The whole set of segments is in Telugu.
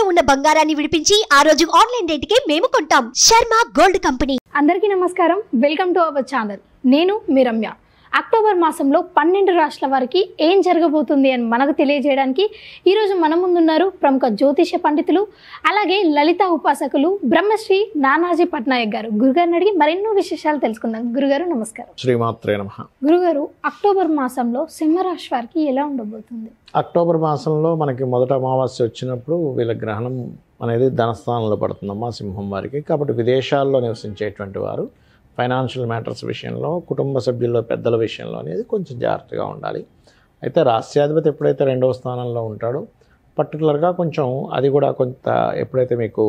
తాకట్టులో ఉన్న బంగారాన్ని విడిపించి ఆ రోజు ఆన్లైన్ రేటుకే మేము కొంటాం. Sharma gold company. అందరికీ నమస్కారం. Welcome to our channel. నేను మీ రమ్య. అక్టోబర్ మాసంలో 12 రాష్ట్రాల వారికి ఏం జరగబోతుంది అని మనకు తెలియజేయడానికి ఈరోజు మన ముందున్నారు ప్రముఖ జ్యోతిష పండితులు, అలాగే లలిత ఉపాసకులు బ్రహ్మశ్రీ నానాజీ పట్నాయక్ గారు. గురుగారిని అడిగి మరెన్నో విశేషాలు తెలుసుకుందాం. గురుగారు నమస్కారం. శ్రీమాత్రే నమః. గురుగారు, అక్టోబర్ మాసంలో సింహరాశి వారికి ఎలా ఉండబోతుంది? అక్టోబర్ మాసంలో మనకి మొదట అమావాస్య వచ్చినప్పుడు వీళ్ళ గ్రహణం అనేది ధనస్థానంలో పడుతుందమ్మా సింహం వారికి. కాబట్టి విదేశాల్లో నివసించేటువంటి వారు ఫైనాన్షియల్ మ్యాటర్స్ విషయంలో, కుటుంబ సభ్యుల్లో పెద్దల విషయంలో అనేది కొంచెం జాగ్రత్తగా ఉండాలి. అయితే రాస్యాధిపతి ఎప్పుడైతే 2వ స్థానంలో ఉంటాడో పర్టికులర్గా కొంచెం అది కూడా కొంత ఎప్పుడైతే మీకు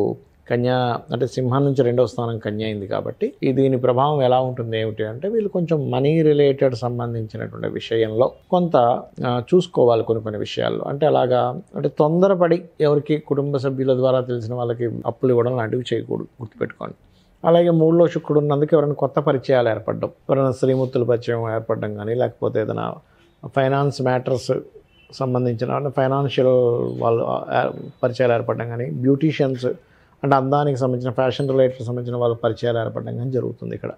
కన్యా అంటే సింహం నుంచి 2వ స్థానం కన్య అయింది కాబట్టి దీని ప్రభావం ఎలా ఉంటుంది ఏమిటి అంటే వీళ్ళు కొంచెం మనీ రిలేటెడ్ సంబంధించినటువంటి విషయంలో కొంత చూసుకోవాలి కొన్ని విషయాల్లో. అంటే అలాగా అంటే తొందరపడి ఎవరికి కుటుంబ సభ్యుల ద్వారా తెలిసిన వాళ్ళకి అప్పులు ఇవ్వడం లాంటివి చేయకూడదు, గుర్తుపెట్టుకోండి. అలాగే 3లో శుక్రుడు ఉన్నందుకు ఎవరైనా కొత్త పరిచయాలు ఏర్పడడం, ఎవరైనా శ్రీమూర్తుల పరిచయం ఏర్పడడం కానీ, లేకపోతే ఏదైనా ఫైనాన్స్ మ్యాటర్స్ సంబంధించిన ఫైనాన్షియల్ వాళ్ళు పరిచయాలు ఏర్పడడం కానీ, బ్యూటీషియన్స్ అంటే అందానికి సంబంధించిన ఫ్యాషన్ రిలేటెడ్ సంబంధించిన వాళ్ళ పరిచయాలు ఏర్పడడం కానీ జరుగుతుంది. ఇక్కడ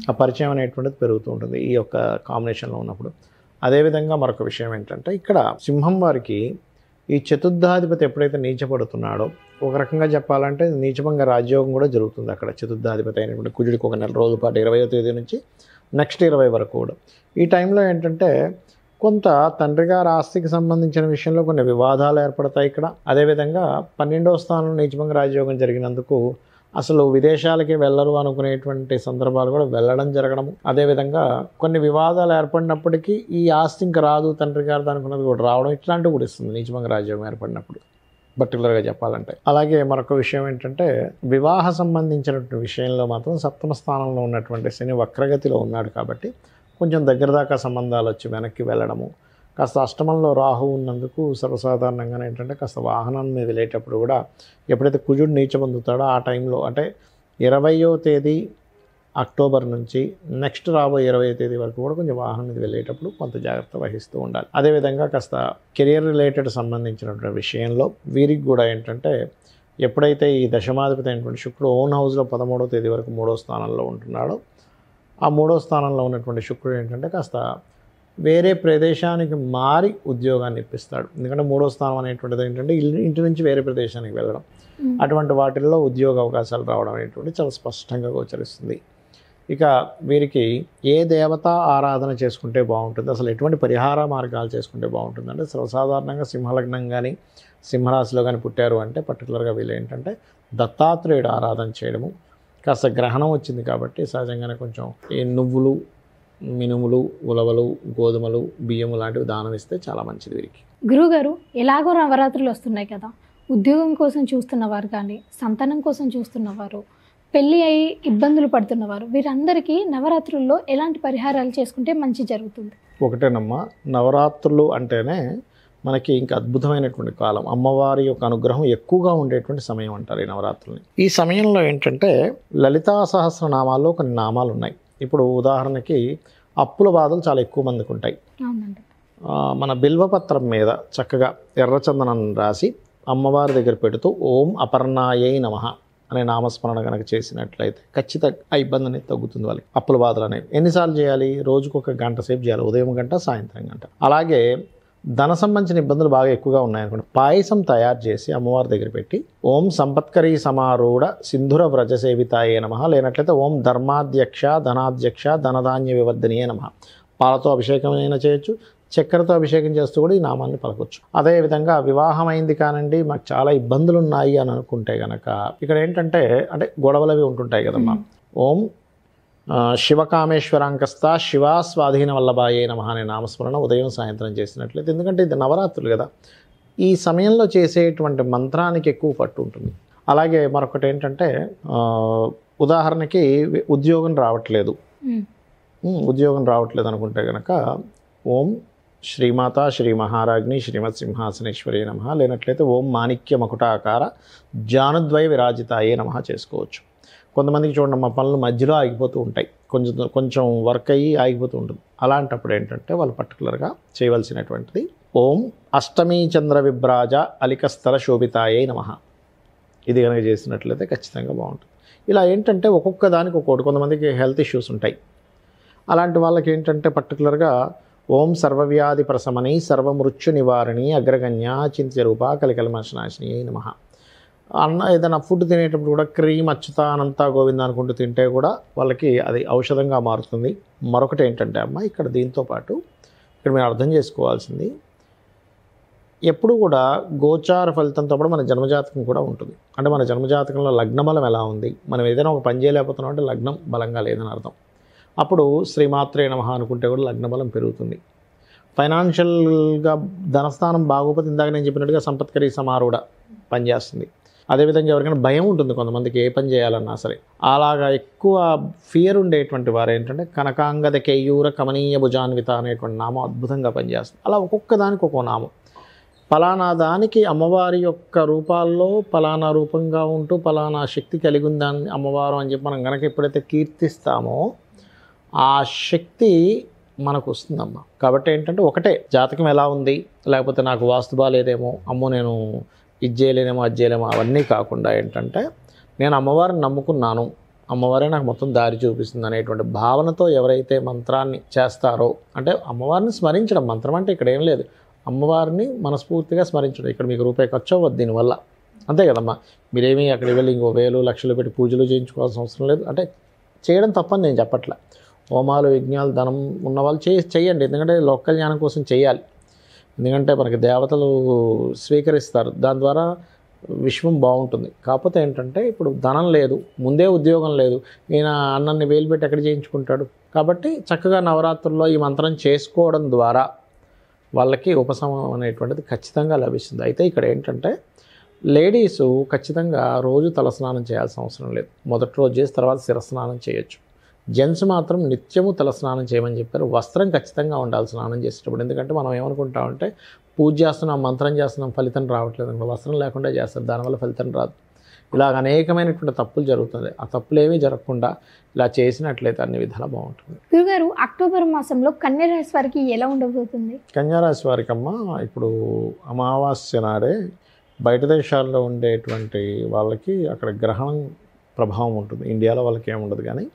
ఆ పరిచయం అనేటువంటిది పెరుగుతూ ఉంటుంది ఈ యొక్క కాంబినేషన్లో ఉన్నప్పుడు. అదేవిధంగా మరొక విషయం ఏంటంటే ఇక్కడ సింహం వారికి ఈ చతుర్థాధిపతి ఎప్పుడైతే నీచపడుతున్నాడో, ఒక రకంగా చెప్పాలంటే నీచభంగ రాజ్యోగం కూడా జరుగుతుంది అక్కడ. చతుర్థాధిపతి అయినటువంటి కుజుడికి ఒక నెల రోజుల పాటు 20వ తేదీ నుంచి నెక్స్ట్ 20 వరకు కూడా. ఈ టైంలో ఏంటంటే కొంత తండ్రి గారి ఆస్తికి సంబంధించిన విషయంలో కొన్ని వివాదాలు ఏర్పడతాయి ఇక్కడ. అదేవిధంగా 12వ స్థానంలో నీచభంగ రాజ్యోగం జరిగినందుకు అసలు విదేశాలకి వెళ్ళరు అనుకునేటువంటి సందర్భాలు కూడా వెళ్ళడం జరగడము. అదేవిధంగా కొన్ని వివాదాలు ఏర్పడినప్పటికీ ఈ ఆస్తి ఇంకా రాదు తండ్రి గారిది అనుకున్నది కూడా రావడం, ఇట్లాంటివి కూడా ఇస్తుంది నీచభంగ రాజ్యోగం ఏర్పడినప్పుడు పర్టికులర్గా చెప్పాలంటే. అలాగే మరొక విషయం ఏంటంటే వివాహ సంబంధించినటువంటి విషయంలో మాత్రం 7వ స్థానంలో ఉన్నటువంటి శని వక్రగతిలో ఉన్నాడు కాబట్టి కొంచెం దగ్గర దాకా సంబంధాలు వచ్చి వెనక్కి వెళ్ళడము. కాస్త అష్టమంలో రాహు ఉన్నందుకు సర్వసాధారణంగానే ఏంటంటే కాస్త వాహనం మీద వెళ్ళేటప్పుడు కూడా ఎప్పుడైతే కుజుడు నీచ పొందుతాడో ఆ టైంలో అంటే 20వ తేదీ అక్టోబర్ నుంచి నెక్స్ట్ రాబోయే 20వ తేదీ వరకు కూడా కొంచెం వాహనం మీద వెళ్ళేటప్పుడు కొంత జాగ్రత్త వహిస్తూ ఉండాలి. అదేవిధంగా కాస్త కెరియర్ రిలేటెడ్ సంబంధించినటువంటి విషయంలో వీరికి కూడా ఏంటంటే ఎప్పుడైతే ఈ దశమాధిపతి అయినటువంటి శుక్రుడు ఓన్ హౌస్లో 13వ తేదీ వరకు 3వ స్థానంలో ఉంటున్నాడో ఆ 3వ స్థానంలో ఉన్నటువంటి శుక్రుడు ఏంటంటే కాస్త వేరే ప్రదేశానికి మారి ఉద్యోగాన్ని ఇప్పిస్తాడు. ఎందుకంటే 3వ స్థానం అనేటువంటిది ఏంటంటే ఇంటి నుంచి వేరే ప్రదేశానికి వెళ్ళడం, అటువంటి వాటిల్లో ఉద్యోగ అవకాశాలు రావడం అనేటువంటి చాలా స్పష్టంగా గోచరిస్తుంది. ఇక వీరికి ఏ దేవత ఆరాధన చేసుకుంటే బాగుంటుంది, అసలు ఎటువంటి పరిహార మార్గాలు చేసుకుంటే బాగుంటుంది అంటే సర్వసాధారణంగా సింహలగ్నం కానీ సింహరాశిలో కానీ పుట్టారు అంటే పర్టికులర్గా వీళ్ళు ఏంటంటే దత్తాత్రేయుడు ఆరాధన చేయడము. కాస్త గ్రహణం వచ్చింది కాబట్టి సహజంగానే కొంచెం ఈ నువ్వులు, మినుములు, ఉలవలు, గోధుమలు, బియ్యము లాంటివి దానం ఇస్తే చాలా మంచిది వీరికి. గురువుగారు, ఎలాగో నవరాత్రులు వస్తున్నాయి కదా, ఉద్యోగం కోసం చూస్తున్నవారు కానీ సంతానం కోసం చూస్తున్నవారు, పెళ్ళి అయి ఇబ్బందులు పడుతున్నవారు, వీరందరికీ నవరాత్రుల్లో ఎలాంటి పరిహారాలు చేసుకుంటే మంచి జరుగుతుంది? ఒకటేనమ్మా, నవరాత్రులు అంటేనే మనకి ఇంకా అద్భుతమైనటువంటి కాలం, అమ్మవారి యొక్క అనుగ్రహం ఎక్కువగా ఉండేటువంటి సమయం అంటారు ఈ నవరాత్రుల్ని. ఈ సమయంలో ఏంటంటే లలితా సహస్రనామాల్లో కొన్ని నామాలు ఉన్నాయి. ఇప్పుడు ఉదాహరణకి అప్పుల బాధలు చాలా ఎక్కువ మందికి ఉంటాయి. మన బిల్వపత్రం మీద చక్కగా ఎర్రచందనం రాసి అమ్మవారి దగ్గర పెడుతూ ఓం అపర్ణాయై నమః అనే నామస్మరణ కనుక చేసినట్లయితే ఖచ్చితంగా ఆ ఇబ్బంది అనేది తగ్గుతుంది వాళ్ళకి. అప్పుల బాధలు అనేవి ఎన్నిసార్లు చేయాలి? రోజుకు 1 గంట సేపు చేయాలి, ఉదయం గంట సాయంత్రం గంట. అలాగే ధన సంబంధించిన ఇబ్బందులు బాగా ఎక్కువగా ఉన్నాయనుకోండి, పాయసం తయారు చేసి అమ్మవారి దగ్గర పెట్టి ఓం సంపత్కరీ సమారూఢ సింధుర వ్రజ సేవితాయే నమః, లేనట్లయితే ఓం ధర్మాధ్యక్ష ధనాధ్యక్ష ధనధాన్య వివర్ధనీయే నమః, పాలతో అభిషేకం అయినా చేయొచ్చు, చక్కెరతో అభిషేకం చేస్తూ కూడా ఈ నామాన్ని పలకొచ్చు. అదేవిధంగా వివాహమైంది కానండి మాకు చాలా ఇబ్బందులు ఉన్నాయి అని అనుకుంటే కనుక ఇక్కడ ఏంటంటే అంటే గొడవలు అవి ఉంటుంటాయి కదమ్మా, ఓం శివకామేశ్వరాంకస్త శివా స్వాధీన వల్లభాయే నమః అనే నామస్మరణ ఉదయం సాయంత్రం చేసినట్లయితే, ఎందుకంటే ఇది నవరాత్రులు కదా, ఈ సమయంలో చేసేటువంటి మంత్రానికి ఎక్కువ పట్టు ఉంటుంది. అలాగే మరొకటి ఏంటంటే ఉదాహరణకి ఉద్యోగం రావట్లేదు అనుకుంటే కనుక ఓం శ్రీమాత శ్రీ మహారాజ్ని శ్రీమత్ సింహాసనేశ్వరి నమః, లేనట్లయితే ఓం మాణిక్య మకుటాకార జానుద్వయ విరాజితాయే నమః చేసుకోవచ్చు. కొంతమందికి చూడండి మా పనులు మధ్యలో ఆగిపోతూ ఉంటాయి, కొంచెం వర్క్ అయ్యి ఆగిపోతూ ఉంటుంది. అలాంటప్పుడు ఏంటంటే వాళ్ళు పర్టికులర్గా చేయవలసినటువంటిది ఓం అష్టమీ చంద్ర విభ్రాజ అలికస్థల శోభితాయే నమః ఇది కనుక చేసినట్లయితే ఖచ్చితంగా బాగుంటుంది. ఇలా ఏంటంటే ఒక్కొక్క దానికి ఒక్కొక్కటి, కొంతమందికి హెల్త్ ఇష్యూస్ ఉంటాయి. అలాంటి వాళ్ళకి ఏంటంటే పర్టికులర్గా ఓం సర్వవ్యాధి ప్రశమని సర్వమృత్యు నివారణి అగ్రగణ్య చింత్యరూప కలికల్మశనాశిని నమః. ఏదైనా ఫుడ్ తినేటప్పుడు కూడా క్రీమ్ అచ్యుతానంత గోవింద అనుకుంటూ తింటే కూడా వాళ్ళకి అది ఔషధంగా మారుతుంది. మరొకటి ఏంటంటే అమ్మ, ఇక్కడ దీంతో పాటు ఇక్కడ మీరు అర్థం చేసుకోవాల్సింది, ఎప్పుడు కూడా గోచార ఫలితంతో పాటు మన జన్మజాతకం కూడా ఉంటుంది. అంటే మన జన్మజాతకంలో లగ్న బలం ఎలా ఉంది, మనం ఏదైనా ఒక పని చేయలేకపోతున్నాం అంటే లగ్నం బలంగా లేదని అర్థం. అప్పుడు శ్రీమాత్రే నమః అనుకుంటే కూడా లగ్న బలం పెరుగుతుంది. ఫైనాన్షియల్గా ధనస్థానం బాగోపోతే ఇందాక నేను చెప్పినట్టుగా సంపత్కరీ సమారూఢ పనిచేస్తుంది. అదేవిధంగా ఎవరికైనా భయం ఉంటుంది కొంతమందికి, ఏ పని చేయాలన్నా సరే. అలాగా ఎక్కువ ఫియర్ ఉండేటువంటి వారు ఏంటంటే కనకాంగద కేయూర కమనీయ భుజాన్విత అనేటువంటి నామం అద్భుతంగా పనిచేస్తుంది. అలా ఒక్కొక్క దానికి ఒక్కో నామం. పలానా దానికి అమ్మవారి యొక్క రూపాల్లో పలానా రూపంగా ఉంటూ పలానా శక్తి కలిగి ఉందని అమ్మవారు అని చెప్పి మనం కనుక ఎప్పుడైతే కీర్తిస్తామో ఆ శక్తి మనకు వస్తుందమ్మా. కాబట్టి ఏంటంటే ఒకటే జాతకం ఎలా ఉంది, లేకపోతే నాకు వాస్తు బాలేదేమో, అమ్మో నేను ఇది చేయలేనేమో అది చేయలేమో, అవన్నీ కాకుండా ఏంటంటే నేను అమ్మవారిని నమ్ముకున్నాను, అమ్మవారే నాకు మొత్తం దారి చూపిస్తుంది అనేటువంటి భావనతో ఎవరైతే మంత్రాన్ని చేస్తారో, అంటే అమ్మవారిని స్మరించడం, మంత్రం అంటే ఇక్కడ ఏం లేదు, అమ్మవారిని మనస్ఫూర్తిగా స్మరించడం. ఇక్కడ మీకు రూపాయి ఖర్చు అవ్వద్దు దీనివల్ల, అంతే కదమ్మా. మీరేమీ అక్కడికి వెళ్ళి ఇంకో 1000 లక్షలు పెట్టి పూజలు చేయించుకోవాల్సిన అవసరం లేదు. అంటే చేయడం తప్పని నేను చెప్పట్లా. హోమాలు యజ్ఞాలు ధనం ఉన్నవాళ్ళు చేయండి, ఎందుకంటే లోక జ్ఞానం కోసం చేయాలి. ఎందుకంటే మనకి దేవతలు స్వీకరిస్తారు, దాని ద్వారా విశ్వం బాగుంటుంది. కాకపోతే ఏంటంటే ఇప్పుడు ధనం లేదు, ముందే ఉద్యోగం లేదు, ఈయన అన్నాన్ని వేలు పెట్టి ఎక్కడ చేయించుకుంటాడు. కాబట్టి చక్కగా నవరాత్రుల్లో ఈ మంత్రం చేసుకోవడం ద్వారా వాళ్ళకి ఉపశమనం అనేటువంటిది ఖచ్చితంగా లభిస్తుంది. అయితే ఇక్కడ ఏంటంటే లేడీసు ఖచ్చితంగా రోజు తలస్నానం చేయాల్సిన అవసరం లేదు. మొదటి రోజు చేసి తర్వాత శిరస్నానం చేయొచ్చు. జెంట్స్ మాత్రం నిత్యము తలస్నానం చేయమని చెప్పారు. వస్త్రం ఖచ్చితంగా ఉండాలి స్నానం చేసేటప్పుడు. ఎందుకంటే మనం ఏమనుకుంటామంటే పూజ చేస్తున్నాం, మంత్రం చేస్తున్నాం, ఫలితం రావట్లేదు అనుకో, వస్త్రం లేకుండా చేస్తారు, దానివల్ల ఫలితం రాదు. ఇలాగ అనేకమైనటువంటి తప్పులు జరుగుతుంది. ఆ తప్పులు ఏమీ జరగకుండా ఇలా చేసినట్లయితే అన్ని విధాలా బాగుంటుంది. గురుగారు, అక్టోబర్ మాసంలో కన్యా రాశి వారికి ఎలా ఉండబోతుంది? కన్యా రాశి వారికి అమ్మ, ఇప్పుడు అమావాస్య నాడే బయట దేశాల్లో ఉండేటువంటి వాళ్ళకి అక్కడ గ్రహణం ప్రభావం ఉంటుంది. ఇండియాలో వాళ్ళకి ఏముండదు కానీ,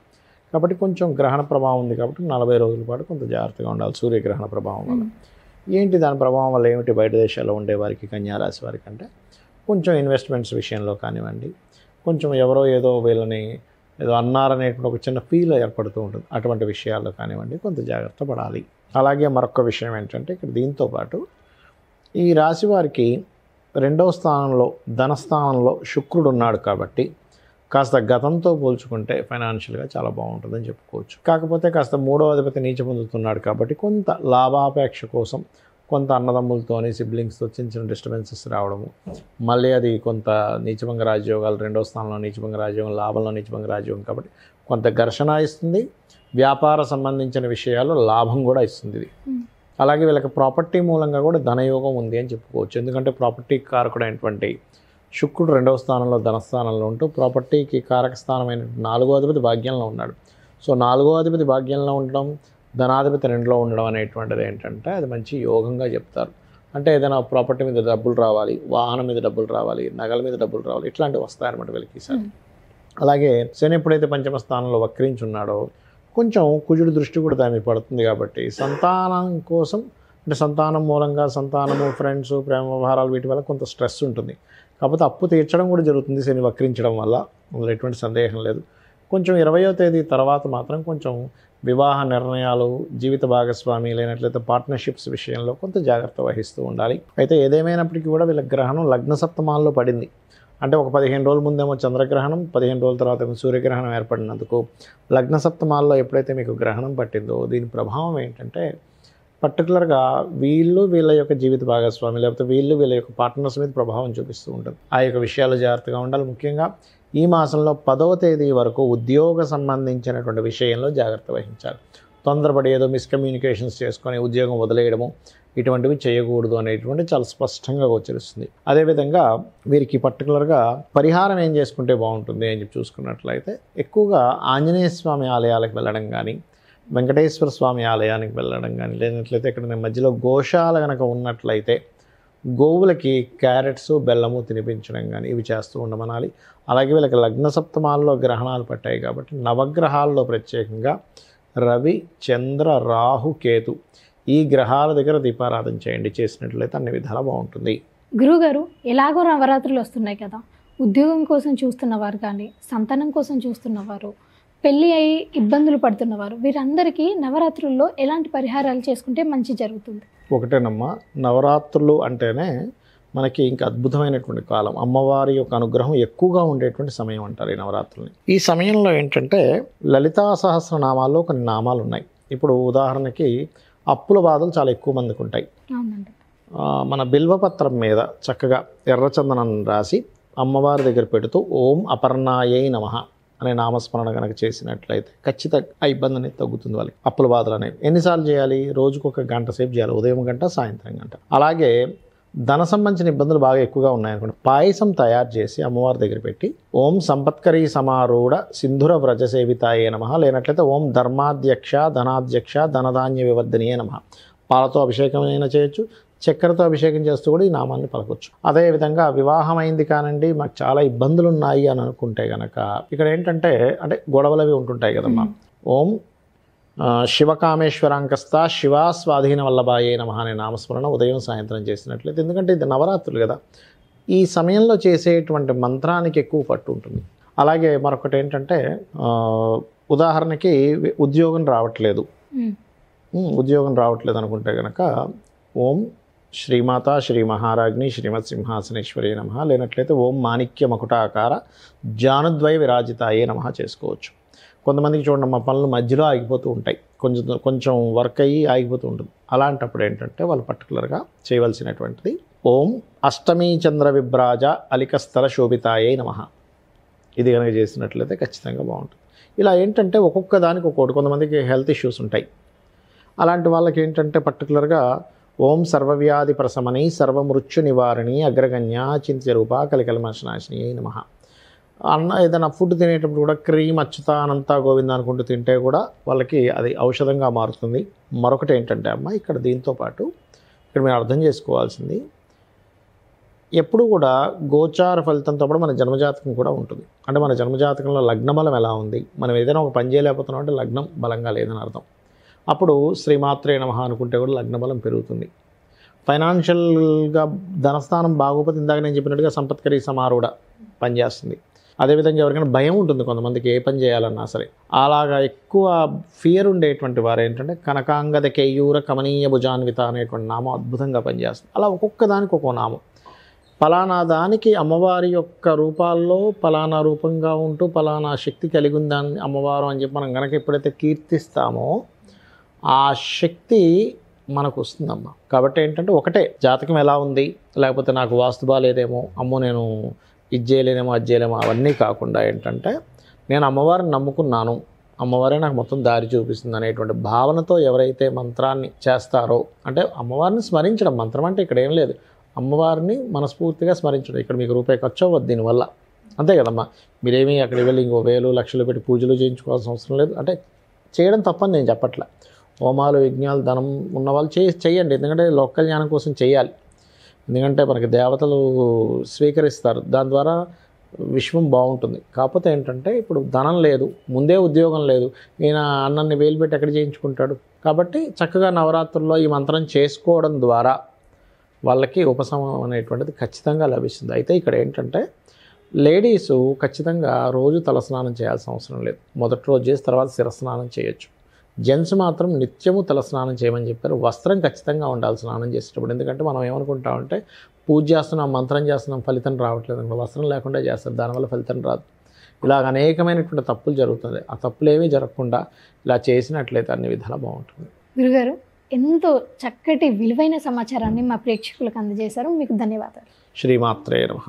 కాబట్టి కొంచెం గ్రహణ ప్రభావం ఉంది కాబట్టి 40 రోజుల పాటు కొంత జాగ్రత్తగా ఉండాలి సూర్యగ్రహణ ప్రభావం వల్ల. ఏంటి దాని ప్రభావం వల్ల ఏమిటి బయట దేశాల్లో ఉండే వారికి, కన్యా రాశి వారికి అంటే కొంచెం ఇన్వెస్ట్మెంట్స్ విషయంలో కానివ్వండి, కొంచెం ఎవరో ఏదో వీళ్ళని ఏదో అన్నారనేటువంటి ఒక చిన్న ఫీల్ ఏర్పడుతూ ఉంటుంది. అటువంటి విషయాల్లో కానివ్వండి కొంత జాగ్రత్త పడాలి. అలాగే మరొక విషయం ఏంటంటే ఇక్కడ దీంతోపాటు ఈ రాశి వారికి 2వ స్థానంలో ధనస్థానంలో శుక్రుడు ఉన్నాడు కాబట్టి కాస్త గతంతో పోల్చుకుంటే ఫైనాన్షియల్గా చాలా బాగుంటుందని చెప్పుకోవచ్చు. కాకపోతే కాస్త 3వ అధిపతి నీచ పొందుతున్నాడు కాబట్టి కొంత లాభాపేక్ష కోసం కొంత అన్నదమ్ములతోని సిబ్లింగ్స్తో చిన్న చిన్న డిస్టర్బెన్సెస్ రావడము, మళ్ళీ అది కొంత నీచభంగ రాజయోగాలు, 2వ స్థానంలో నీచభంగ రాజయోగం, లాభంలో నీచభంగ రాజయోగం కాబట్టి కొంత ఘర్షణ ఇస్తుంది. వ్యాపార సంబంధించిన విషయాల్లో లాభం కూడా ఇస్తుంది ఇది. అలాగే వీళ్ళకి ప్రాపర్టీ మూలంగా కూడా ధనయోగం ఉంది అని చెప్పుకోవచ్చు. ఎందుకంటే ప్రాపర్టీ కారకుడైనటువంటి శుక్రుడు 2వ స్థానంలో ధనస్థానంలో ఉంటూ ప్రాపర్టీకి కారక స్థానమైన 4వ అధిపతి భాగ్యంలో ఉన్నాడు. సో 4వ అధిపతి భాగ్యంలో ఉండడం, ధనాధిపతి 2లో ఉండడం అనేటువంటిది ఏంటంటే అది మంచి యోగంగా చెప్తారు. అంటే ఏదైనా ప్రాపర్టీ మీద డబ్బులు రావాలి, వాహనం మీద డబ్బులు రావాలి, నగల మీద డబ్బులు రావాలి, ఇట్లాంటివి వస్తాయన్నమాట వీళ్ళకి ఈసారి. అలాగే శని ఎప్పుడైతే 5వ స్థానంలో వక్రించున్నాడో కొంచెం కుజుడి దృష్టి కూడా దాని మీద పడుతుంది కాబట్టి సంతానం కోసం, అంటే సంతానం మూలంగా సంతానము, ఫ్రెండ్స్, ప్రేమ వ్యవహారాలు వీటి వల్ల కొంత స్ట్రెస్ ఉంటుంది. కాకపోతే అప్పు తీర్చడం కూడా జరుగుతుంది శని వక్రించడం వల్ల, అందులో ఎటువంటి సందేహం లేదు. కొంచెం 20వ తేదీ తర్వాత మాత్రం కొంచెం వివాహ నిర్ణయాలు, జీవిత భాగస్వామి లేనట్లయితే పార్ట్నర్షిప్స్ విషయంలో కొంత జాగ్రత్త వహిస్తూ ఉండాలి. అయితే ఏదేమైనప్పటికీ కూడా వీళ్ళ గ్రహణం లగ్న సప్తమాల్లో పడింది. అంటే ఒక 15 రోజుల ముందేమో చంద్రగ్రహణం, 15 రోజుల తర్వాత ఏమో సూర్యగ్రహణం ఏర్పడినందుకు లగ్న సప్తమాల్లో ఎప్పుడైతే మీకు గ్రహణం పట్టిందో దీని ప్రభావం ఏంటంటే పర్టికులర్గా వీళ్ళ యొక్క జీవిత భాగస్వామి లేకపోతే వీళ్ళ యొక్క పార్ట్నర్స్ మీద ప్రభావం చూపిస్తూ ఉంటుంది. ఆ యొక్క విషయాలు జాగ్రత్తగా ఉండాలి. ముఖ్యంగా ఈ మాసంలో 10వ తేదీ వరకు ఉద్యోగ సంబంధించినటువంటి విషయంలో జాగ్రత్త వహించాలి. తొందరపడి ఏదో మిస్కమ్యూనికేషన్స్ చేసుకొని ఉద్యోగం వదిలేయడము ఇటువంటివి చేయకూడదు అనేటువంటి చాలా స్పష్టంగా గోచరిస్తుంది. అదేవిధంగా వీరికి పర్టికులర్గా పరిహారం ఏం చేసుకుంటే బాగుంటుంది అని చెప్పి చూసుకున్నట్లయితే ఎక్కువగా ఆంజనేయ స్వామి ఆలయాలకు వెళ్ళడం కానీ, వెంకటేశ్వర స్వామి ఆలయానికి వెళ్ళడం కానీ, లేనట్లయితే ఇక్కడ మధ్యలో గోశాల కనుక ఉన్నట్లయితే గోవులకి క్యారెట్స్ బెల్లము తినిపించడం కానీ ఇవి చేస్తూ ఉండమనాలి. అలాగే వీళ్ళకి లగ్న సప్తమాల్లో గ్రహణాలు పట్టాయి కాబట్టి నవగ్రహాల్లో ప్రత్యేకంగా రవి, చంద్ర, రాహు, కేతు ఈ గ్రహాల దగ్గర దీపారాధన చేయండి. చేసినట్లయితే అన్ని విధాలా బాగుంటుంది. గురుగారు, ఎలాగో నవరాత్రులు వస్తున్నాయి కదా, ఉద్యోగం కోసం చూస్తున్నవారు కానీ, సంతానం కోసం చూస్తున్నవారు, పెళ్ళి అయి ఇబ్బందులు పడుతున్నవారు, వీరందరికీ నవరాత్రుల్లో ఎలాంటి పరిహారాలు చేసుకుంటే మంచి జరుగుతుంది? ఒకటేనమ్మా, నవరాత్రులు అంటేనే మనకి ఇంకా అద్భుతమైనటువంటి కాలం. అమ్మవారి యొక్క అనుగ్రహం ఎక్కువగా ఉండేటువంటి సమయం అంటారు ఈ నవరాత్రుల్ని. ఈ సమయంలో ఏంటంటే లలితా సహస్రనామాల్లో కొన్ని నామాలు ఉన్నాయి. ఇప్పుడు ఉదాహరణకి అప్పుల బాధలు చాలా ఎక్కువ మందికి ఉంటాయి. అవునండి. మన బిల్వపత్రం మీద చక్కగా ఎర్రచందనం రాసి అమ్మవారి దగ్గర పెడుతూ ఓం అపర్ణాయై నమః అనే నామస్మరణ కనుక చేసినట్లయితే ఖచ్చితంగా ఆ ఇబ్బంది అనేది తగ్గుతుంది. వాళ్ళకి అప్పుల బాధలు అనేవి ఎన్నిసార్లు చేయాలి? రోజుకు 1 గంట సేపు చేయాలి. ఉదయం గంట, సాయంత్రం గంట. అలాగే ధన సంబంధించిన ఇబ్బందులు బాగా ఎక్కువగా ఉన్నాయనుకోండి, పాయసం తయారు చేసి అమ్మవారి దగ్గర పెట్టి ఓం సంపత్కరీ సమారూఢ సింధుర వ్రజ సేవితాయే నమః, లేనట్లయితే ఓం ధర్మాధ్యక్ష ధనాధ్యక్ష ధనధాన్య వివర్ధనీయే నమః. పాలతో అభిషేకం అయినా చేయొచ్చు, చక్కెరతో అభిషేకం చేస్తూ కూడా ఈ నామాన్ని పలకొచ్చు. అదేవిధంగా వివాహం అయింది కానండి, మాకు చాలా ఇబ్బందులు ఉన్నాయి అని అనుకుంటే కనుక ఇక్కడ ఏంటంటే అంటే గొడవలు అవి ఉంటుంటాయి కదమ్మా. ఓం శివకామేశ్వరాంకస్త శివా స్వాధీన వల్లభాయే నమః అనే నామస్మరణ ఉదయం సాయంత్రం చేసినట్లయితే, ఎందుకంటే ఇది నవరాత్రులు కదా, ఈ సమయంలో చేసేటువంటి మంత్రానికి ఎక్కువ పట్టు ఉంటుంది. అలాగే మరొకటి ఏంటంటే ఉదాహరణకి ఉద్యోగం రావట్లేదు అనుకుంటే కనుక ఓం శ్రీమాత శ్రీ మహారాజ్ని శ్రీమత్ సింహాసనేశ్వరి నమః, లేనట్లయితే ఓం మాణిక్య మకుటాకార జానుద్వయ విరాజితాయే నమః చేసుకోవచ్చు. కొంతమందికి చూడండి మా పనులు మధ్యలో ఆగిపోతూ ఉంటాయి, కొంచెం వర్క్ అయ్యి ఆగిపోతూ ఉంటుంది. అలాంటప్పుడు ఏంటంటే వాళ్ళు పర్టికులర్గా చేయవలసినటువంటిది ఓం అష్టమీ చంద్ర విభ్రాజ అలికస్థల శోభితాయే నమః. ఇది కనుక చేసినట్లయితే ఖచ్చితంగా బాగుంటుంది. ఇలా ఏంటంటే ఒక్కొక్క దానికి ఒక్కొక్కటి, కొంతమందికి హెల్త్ ఇష్యూస్ ఉంటాయి. అలాంటి వాళ్ళకి ఏంటంటే పర్టికులర్గా ఓం సర్వవ్యాధి ప్రశమని సర్వమృత్యు నివారణి అగ్రగణ్య చింత్యరూప కలికల్మశనాశిని నమః. ఏదైనా ఫుడ్ తినేటప్పుడు కూడా క్రీమ్ అచ్యుతానంతా గోవింద అనుకుంటూ తింటే కూడా వాళ్ళకి అది ఔషధంగా మారుతుంది. మరొకటి ఏంటంటే అమ్మ, ఇక్కడ దీంతో పాటు ఇక్కడ మీరు అర్థం చేసుకోవాల్సింది, ఎప్పుడు కూడా గోచార ఫలితంతో పాటు మన జన్మజాతకం కూడా ఉంటుంది. అంటే మన జన్మజాతకంలో లగ్నబలం ఎలా ఉంది, మనం ఏదైనా ఒక పని చేయలేకపోతున్నాం అంటే లగ్నం బలంగా లేదని అర్థం. అప్పుడు శ్రీమాత్రే నమః అనుకుంటే కూడా లగ్నబలం పెరుగుతుంది. ఫైనాన్షియల్గా ధనస్థానం బాగోపోతే ఇందాక నేను చెప్పినట్టుగా సంపత్కరీ సమారూఢ పనిచేస్తుంది. అదేవిధంగా ఎవరికైనా భయం ఉంటుంది కొంతమందికి, ఏ పని చేయాలన్నా సరే. అలాగా ఎక్కువ ఫియర్ ఉండేటువంటి వారు ఏంటంటే కనకాంగద కేయూర కమనీయ భుజాన్విత అనేటువంటి నామం అద్భుతంగా పనిచేస్తుంది. అలా ఒక్కొక్క దానికి ఒక్కో నామం, ఫలానా దానికి అమ్మవారి యొక్క రూపాల్లో ఫలానా రూపంగా ఉంటూ ఫలానా శక్తి కలిగి ఉందాన్ని అమ్మవారు అని చెప్పి మనం కనుక ఎప్పుడైతే కీర్తిస్తామో ఆ శక్తి మనకు వస్తుందమ్మా. కాబట్టి ఏంటంటే ఒకటే జాతకం ఎలా ఉంది, లేకపోతే నాకు వాస్తు బాలేదేమో, అమ్మో నేను ఇది చేయలేనేమో అది చేయలేమో, అవన్నీ కాకుండా ఏంటంటే నేను అమ్మవారిని నమ్ముకున్నాను, అమ్మవారే నాకు మొత్తం దారి చూపిస్తుంది అనేటువంటి భావనతో ఎవరైతే మంత్రాన్ని చేస్తారో, అంటే అమ్మవారిని స్మరించడం, మంత్రం అంటే ఇక్కడ ఏం లేదు, అమ్మవారిని మనస్ఫూర్తిగా స్మరించడం. ఇక్కడ మీకు రూపాయి ఖర్చు అవ్వద్దు దీనివల్ల, అంతే కదమ్మా. మీరేమీ అక్కడికి వెళ్ళి ఇంకో 1000 లక్షలు పెట్టి పూజలు చేయించుకోవాల్సిన అవసరం లేదు. అంటే చేయడం తప్పని నేను చెప్పట్లే, హోమాలు యజ్ఞాలు ధనం ఉన్నవాళ్ళు చేయండి, ఎందుకంటే లోక కళ్యాణం కోసం చేయాలి. ఎందుకంటే మనకి దేవతలు స్వీకరిస్తారు, దాని ద్వారా విశ్వం బాగుంటుంది. కాకపోతే ఏంటంటే ఇప్పుడు ధనం లేదు, ముందే ఉద్యోగం లేదు, ఈయన అన్నన్ని వేలు పెట్టి ఎక్కడ చేయించుకుంటాడు. కాబట్టి చక్కగా నవరాత్రుల్లో ఈ మంత్రం చేసుకోవడం ద్వారా వాళ్ళకి ఉపశమనం అనేటువంటిది ఖచ్చితంగా లభిస్తుంది. అయితే ఇక్కడ ఏంటంటే లేడీసు ఖచ్చితంగా రోజు తలస్నానం చేయాల్సిన అవసరం లేదు. మొదటి రోజు చేసి తర్వాత శిరస్నానం చేయొచ్చు. జెంట్స్ మాత్రం నిత్యము తలస్నానం చేయమని చెప్పారు. వస్త్రం ఖచ్చితంగా ఉండాలి స్నానం చేసేటప్పుడు. ఎందుకంటే మనం ఏమనుకుంటామంటే పూజ చేస్తున్నాం, మంత్రం చేస్తున్నాం, ఫలితం రావట్లేదు అనుకో, వస్త్రం లేకుండా చేస్తారు, దానివల్ల ఫలితం రాదు. ఇలాగ అనేకమైనటువంటి తప్పులు జరుగుతుంది. ఆ తప్పులు ఏమీ జరగకుండా ఇలా చేసినట్లయితే అన్ని విధాలా బాగుంటుంది. గురుగారు, ఎంతో చక్కటి విలువైన సమాచారాన్ని మా ప్రేక్షకులకు అందజేశారు. మీకు ధన్యవాదాలు. శ్రీమాత్రే నమః.